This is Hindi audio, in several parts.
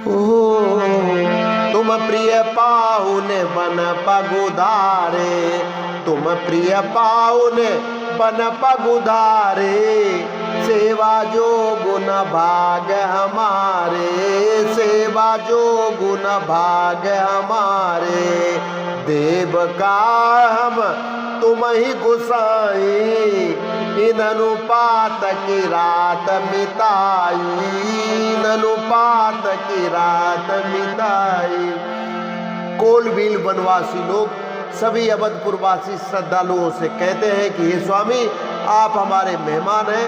ओ तुम प्रिय पाहुन बन पगुधारे, तुम प्रिय पाहुन बन पगुधारे, सेवा जो गुण भाग हमारे, सेवा जो गुण भाग हमारे। देव का हम तुम ही गुसाई, इन अनुपात की रात मिताई, इन अनुपात की रात मिताई। कोलभील वनवासी लोग सभी अवधपुरवासी श्रद्धालुओं से कहते हैं कि हे स्वामी, आप हमारे मेहमान हैं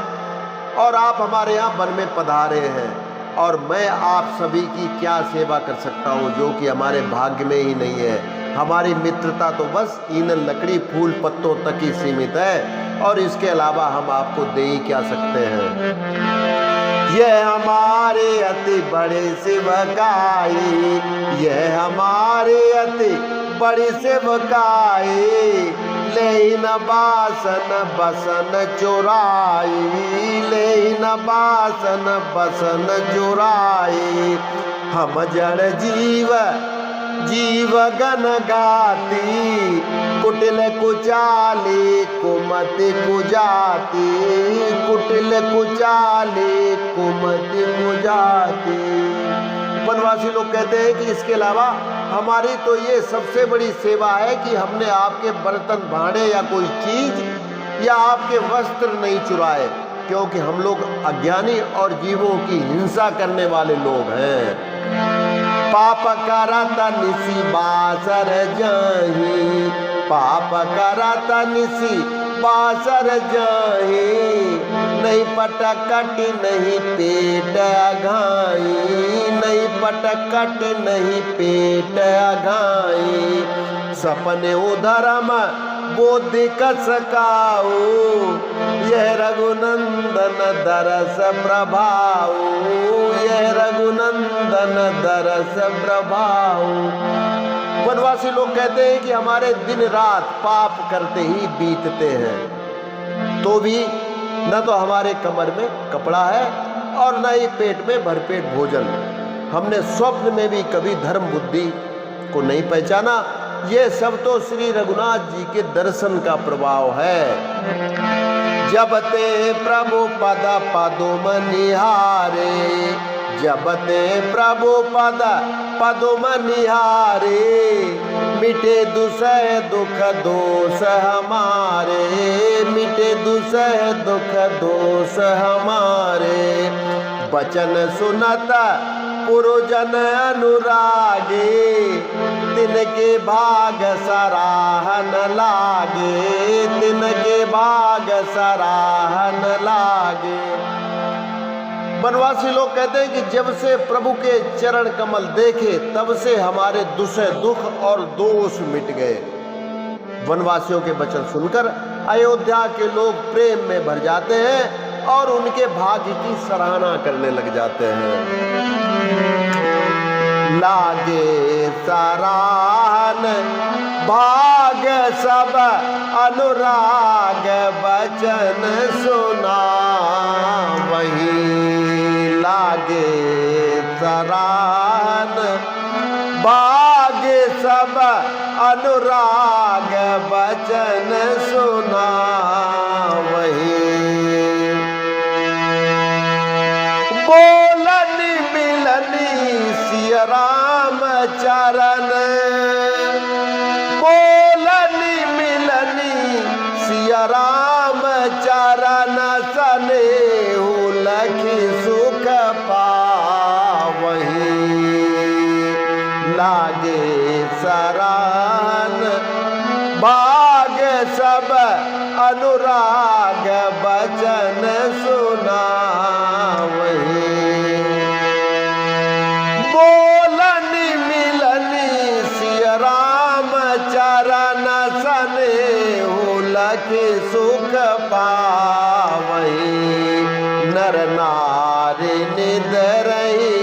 और आप हमारे यहाँ वन में पधारे हैं, और मैं आप सभी की क्या सेवा कर सकता हूँ जो कि हमारे भाग्य में ही नहीं है। हमारी मित्रता तो बस इन लकड़ी फूल पत्तों तक ही सीमित है, और इसके अलावा हम आपको दे ही क्या सकते हैं। यह हमारे अति बड़े सेवकाई, यह हमारे अति बड़ी सेवकाई, ले न बासन बसन चुराई, ले न बासन बसन चुराई। हम जड़ जीव जीव गण गाती, कुटिल कुचाली कुमति कुजाती, कुटिल कुचाली कुमति कुजाती। वनवासी लोग कहते हैं कि इसके अलावा हमारी तो ये सबसे बड़ी सेवा है कि हमने आपके बर्तन भांडे या कोई चीज या आपके वस्त्र नहीं चुराए, क्योंकि हम लोग अज्ञानी और जीवों की हिंसा करने वाले लोग हैं। पाप करत निसी बासर जाही, पाप करत निसी बासर जाही, नहीं पटकट नहीं पेट अघाई, नहीं पटकट नहीं पेट अघाई। सपने उधरम बोधि कसकाऊ, यह रघुनंदन दरस प्रभाऊ, यह रघुनंदन दरस प्रभाऊ। वनवासी लोग कहते हैं कि हमारे दिन रात पाप करते ही बीतते हैं, तो भी न तो हमारे कमर में कपड़ा है और न ही पेट में भरपेट भोजन। हमने स्वप्न में भी कभी धर्म बुद्धि को नहीं पहचाना। ये सब तो श्री रघुनाथ जी के दर्शन का प्रभाव है। जब ते प्रभु पद पदुम निहारे, जब ते प्रभु पद पदुम निहारे, मिटे दुसह दुख दोष हमारे, मिटे दुसह दुख दोष हमारे। वचन सुनत पुरुजन अनुरागे, तिनके भाग सराहन लागे, तिनके भाग सराहन लागे। वनवासी लोग कहते हैं कि जब से प्रभु के चरण कमल देखे तब से हमारे दुख और दोष मिट गए। वनवासियों के वचन सुनकर अयोध्या के लोग प्रेम में भर जाते हैं और उनके भाग्य की सराहना करने लग जाते हैं। लागे सराहन भाग सब अनुराग वचन सुना वही, लागे सराहन भाग सब अनुराग वचन सुना वही। बोलनी मिलनी सिया राम चरण, बोलनी मिलनी सिया राम चरण, सनेहु लखी सुख पावही। लागे सराहन भाग सब अनुराग वचन सुना वही। बोलनी मिलनी सिया राम चरण, सनेहु लखी सुख पावही। नर नारी निध रही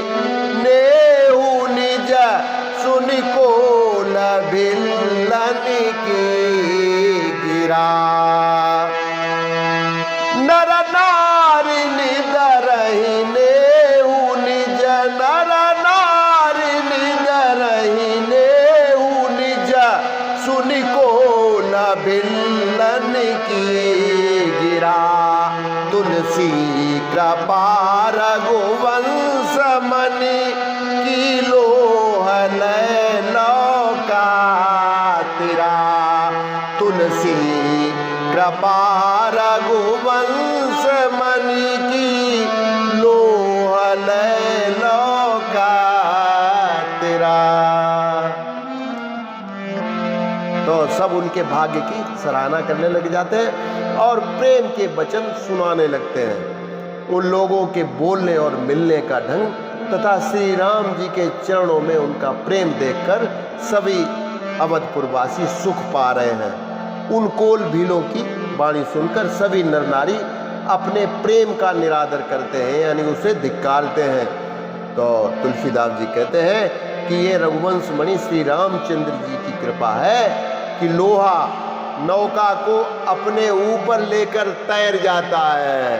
नेहु निज, सुनि कोल भिल्लन की गिरा। नर नारी निध रही नेहु निज, नर नारी भिल्लन की गिरा, तुलसी कृपा रघुवंश मणि की लोहल लौका तेरा। तुलसी कृपा रघुवंश मणि की लोहल लौका तेरा। तो सब उनके भाग्य की सराहना करने लग जाते हैं और प्रेम के वचन सुनाने लगते हैं। उन लोगों के बोलने और मिलने का ढंग तथा श्री राम जी के चरणों में उनका प्रेम देखकर सभी अवधपुरवासी सुख पा रहे हैं। उन कोल भीलों की वाणी सुनकर सभी नर नारी अपने प्रेम का निरादर करते हैं, यानी उसे धिक्कारते हैं। तो तुलसीदास जी कहते हैं कि ये रघुवंश मणि श्री रामचंद्र जी की कृपा है कि लोहा नौका को अपने ऊपर लेकर तैर जाता है।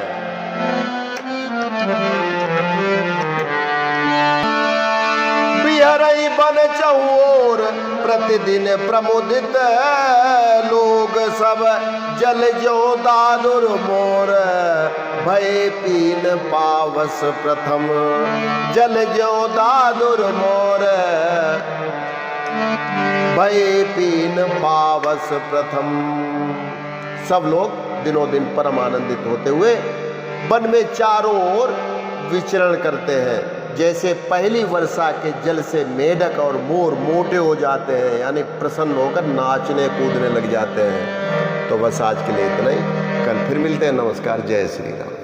बिहरई बन चहुओर प्रतिदिन प्रमुदित, लोग सब जल जो दादुर मोर, भय पीन पावस प्रथम। जल जो दादुर मोर, भय पीन पावस प्रथम। सब लोग दिनों दिन परम आनंदित होते हुए वन में चारों ओर विचरण करते हैं। जैसे पहली वर्षा के जल से मेढक और मोर मोटे हो जाते हैं, यानी प्रसन्न होकर नाचने कूदने लग जाते हैं। तो बस आज के लिए इतना ही, कल फिर मिलते हैं। नमस्कार, जय श्री राम।